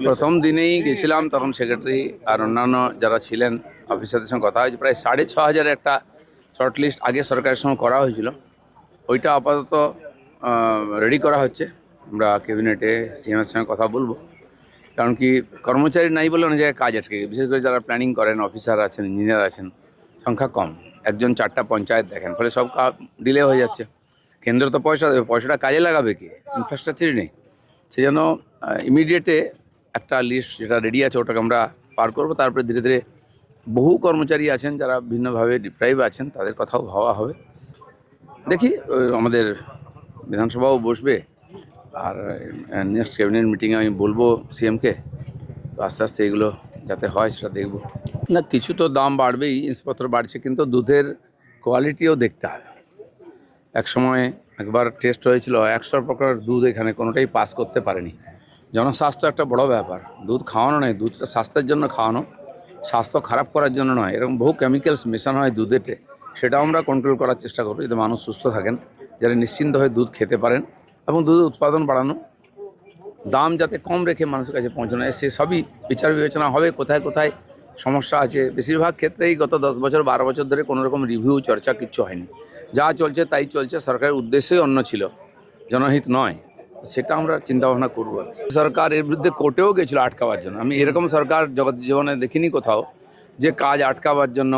প্রথম দিনেই গেছিলাম, তখন সেক্রেটারি আর অন্যান্য যারা ছিলেন অফিসারদের সঙ্গে কথা হয়েছে। প্রায় 6,500 একটা শর্ট লিস্ট আগে সরকারের সঙ্গে করা হয়েছিল, ওইটা আপাতত রেডি করা হচ্ছে। আমরা ক্যাবিনেটে সিএমের সঙ্গে কথা বলবো, কারণ কি কর্মচারী নাই বলে অনেক জায়গায় কাজ আটকে গেছে। বিশেষ করে যারা প্ল্যানিং করেন, অফিসার আছেন, ইঞ্জিনিয়ার আছেন, সংখ্যা কম, একজন 4টা পঞ্চায়েত দেখেন, ফলে সব ডিলে হয়ে যাচ্ছে। কেন্দ্র তো পয়সা দেবে, পয়সাটা কাজে লাগাবে কি? ইনফ্রাস্ট্রাকচারই নেই। সেই জন্য ইমিডিয়েটে একটা লিস্ট যেটা রেডি আছে ওটাকে আমরা পার করবো। তারপরে ধীরে ধীরে বহু কর্মচারী আছেন যারা ভিন্নভাবে ডিপ্রাইভ আছেন, তাদের কথাও ভাবা হবে। দেখি আমাদের বিধানসভাও বসবে, আর নেক্সট ক্যাবিনেট মিটিংয়ে আমি বলবো সিএমকে, তো আস্তে আস্তে এগুলো যাতে হয় সেটা দেখব। না, কিছু তো দাম বাড়বেই, জিনিসপত্র বাড়ছে, কিন্তু দুধের কোয়ালিটিও দেখতে হবে। এক সময় একবার টেস্ট হয়েছিল, 100 প্রকার দুধ এখানে কোনোটাই পাস করতে পারেনি। জনস্বাস্থ্য একটা বড় ব্যাপার, দুধ খাওয়ানো নয়, দুধটা স্বাস্থ্যের জন্য খাওয়ানো, স্বাস্থ্য খারাপ করার জন্য নয়। এরকম বহু কেমিক্যালস মেশানো হয় দুধেতে, সেটাও আমরা কন্ট্রোল করার চেষ্টা করব, যাতে মানুষ সুস্থ থাকেন, যারা নিশ্চিন্ত হয়ে দুধ খেতে পারেন, এবং দুধের উৎপাদন বাড়ানো, দাম যাতে কম রেখে মানুষের কাছে পৌঁছানো যায়, সে সবই বিচার বিবেচনা হবে। কোথায় কোথায় সমস্যা আছে, বেশিরভাগ ক্ষেত্রেই গত 10 বছর 12 বছর ধরে কোনো রকম রিভিউ চর্চা কিচ্ছু হয়নি। যা চলছে তাই চলছে, সরকারের উদ্দেশ্যই অন্য ছিল, জনহিত নয়। সেটা আমরা চিন্তাভাবনা করব। সরকার এর বিরুদ্ধে কোর্টেও গেছিলো আটকাবার জন্য। আমি এরকম সরকার জগৎ জীবনে দেখিনি কোথাও, যে কাজ আটকাবার জন্য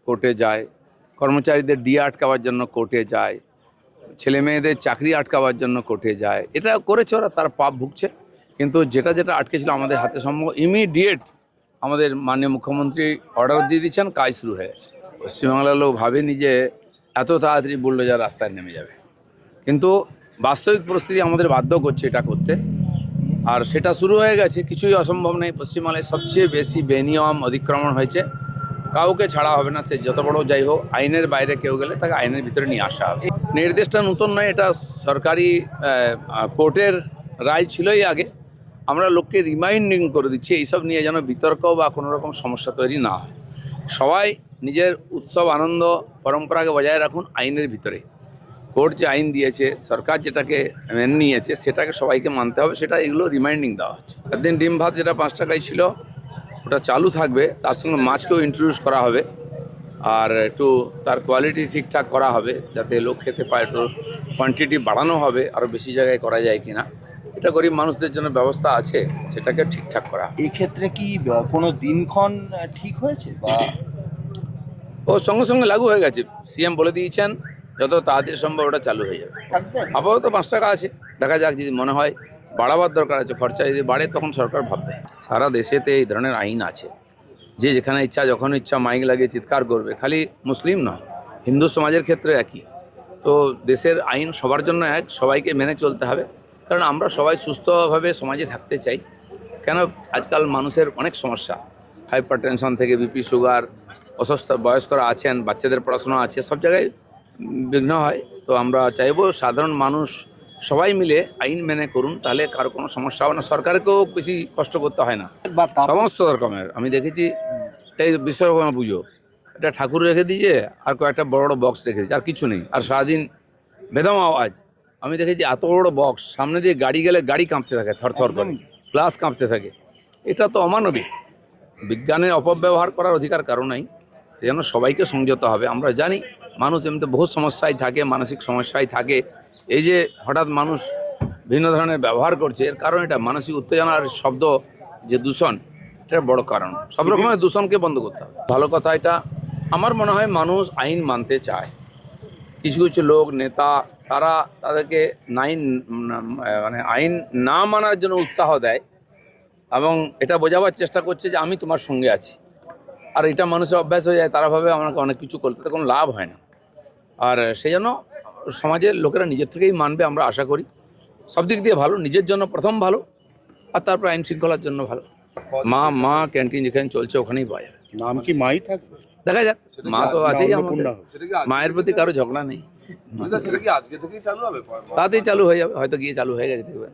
কোর্টে যায়, কর্মচারীদের ডিএ আটকাবার জন্য কোর্টে যায়, ছেলে মেয়েদের চাকরি আটকাবার জন্য কোর্টে যায়। এটা করেছে ওরা, তার পাপ ভুগছে। কিন্তু যেটা যেটা আটকে ছিল আমাদের হাতে সম্ভব, ইমিডিয়েট আমাদের মাননীয় মুখ্যমন্ত্রী অর্ডার দিয়ে দিচ্ছেন, কাজ শুরু হয়ে গেছে। পশ্চিমবাংলার লোক ভাবেনি যে এত তাড়াতাড়ি বুলডোজার রাস্তায় নেমে যাবে, কিন্তু বাস্তবিক পরিস্থিতি আমাদের বাধ্য করছে এটা করতে, আর সেটা শুরু হয়ে গেছে। কিছুই অসম্ভব নেই। পশ্চিমবাংলায় সবচেয়ে বেশি বেনিয়ম অতিক্রমণ হয়েছে, কাউকে ছাড়া হবে না, সে যত বড় যাই হোক। আইনের বাইরে কেউ গেলে তাকে আইনের ভিতরে নিয়ে আসা হবে। নির্দেশটা নতুন নয়, এটা সরকারি কোর্টের রায় ছিলই আগে। আমরা লোককে রিমাইন্ডিং করে দিচ্ছি এইসব নিয়ে, যেন বিতর্ক বা কোনো রকম সমস্যা তৈরি না হয়। সবাই নিজের উৎসব আনন্দ পরম্পরাকে বজায় রাখুন আইনের ভিতরে। কোর্ট যে আইন দিয়েছে, সরকার যেটাকে মেনে নিয়েছে, সেটাকে সবাইকে মানতে হবে, সেটা এগুলো রিমাইন্ডিং দেওয়া হচ্ছে। একদিন ডিম ভাত যেটা 5 টাকায় ছিল, ওটা চালু থাকবে, তার সঙ্গে মাছকেও ইন্ট্রোডিউস করা হবে, আর একটু তার কোয়ালিটি ঠিকঠাক করা হবে, যাতে লোক খেতে পায়। একটু কোয়ান্টিটি বাড়ানো হবে, আরও বেশি জায়গায় করা যায় কিনা, এটা গরিব মানুষদের জন্য ব্যবস্থা আছে, সেটাকে ঠিকঠাক করা। এই ক্ষেত্রে কি কোনো দিনক্ষণ ঠিক হয়েছে, বা ও সঙ্গে সঙ্গে লাগু হয়ে গেছে? সিএম বলে দিয়েছেন যত তাড়াতাড়ি সম্ভব ওটা চালু হয়ে যাবে। আপাতত 5 টাকা আছে, দেখা যাক, যদি মনে হয় বাড়াবার দরকার আছে, খরচা যদি বাড়ে তখন সরকার ভাববে। সারা দেশেতে এই ধরনের আইন আছে, যে যেখানে ইচ্ছা যখন ইচ্ছা মাইক লাগিয়ে চিৎকার করবে। খালি মুসলিম নয়, হিন্দু সমাজের ক্ষেত্রে একই। তো দেশের আইন সবার জন্য এক, সবাইকে মেনে চলতে হবে, কারণ আমরা সবাই সুস্থভাবে সমাজে থাকতে চাই। কেন, আজকাল মানুষের অনেক সমস্যা, হাইপার টেনশন থেকে বিপি, সুগার, অসুস্থ বয়স্করা আছেন, বাচ্চাদের পড়াশোনা আছে, সব জায়গায় বিঘ্ন হয়। তো আমরা চাইবো সাধারণ মানুষ সবাই মিলে আইন মেনে করুন, তাহলে কারো কোনো সমস্যা হবে না, সরকারকেও বেশি কষ্ট করতে হয় না। সমস্ত রকমের আমি দেখেছি, এই বিশ্বকর্মা পুজো, একটা ঠাকুর রেখে দিয়েছে, আর কয়েকটা বড় বড় বক্স রেখে দিয়েছে, আর কিছু নেই, আর সারাদিন বেদম আওয়াজ। আমি দেখেছি এত বড় বক্স, সামনে দিয়ে গাড়ি গেলে গাড়ি কাঁপতে থাকে থরথর করে, গ্লাস কাঁপতে থাকে। এটা তো অমানবিক। বিজ্ঞানের অপব্যবহার করার অধিকার কারো নাই, যেন সবাইকে সংযত হবে। আমরা জানি মানুষ এমনিতে বহু সমস্যায় থাকে, মানসিক সমস্যায় থাকে। এই যে হঠাৎ মানুষ ভিন্ন ধরনের ব্যবহার করছে, এর কারণ এটা মানসিক উত্তেজনার শব্দ, যে দূষণ, এটার বড় কারণ। সব রকমের দূষণকে বন্ধ করতে হবে। ভালো কথা এটা। আমার মনে হয় মানুষ আইন মানতে চায়। কিছু কিছু লোক, নেতা, তারা তাদেরকে মানে আইন না মানার জন্য উৎসাহ দেয়, এবং এটা বোঝাবার চেষ্টা করছে যে আমি তোমার সঙ্গে আছি। আর এটা মানুষের অভ্যাস হয়ে যায়, তারা ভাবে আমাকে অনেক কিছু করতে, কোনো লাভ হয় না। আর সেই জন্য সমাজের লোকেরা নিজের থেকেই মানবে, আমরা আশা করি। সব দিক দিয়ে ভালো, নিজের জন্য প্রথম ভালো, আর তারপর আইন শৃঙ্খলার জন্য ভালো। মা ক্যান্টিন যেখানে চলছে ওখানেই পাওয়া যাবে। নাম কি মাই থাকবে? দেখা যাক, মা তো আছেই আমাদের, মায়ের প্রতি কারো ঝগড়া নেই। সেটা কি আজকে থেকেই চালু হবে? তাতেই চালু হয়ে যাবে, হয়তো গিয়ে চালু হয়ে গেছে দেখবেন।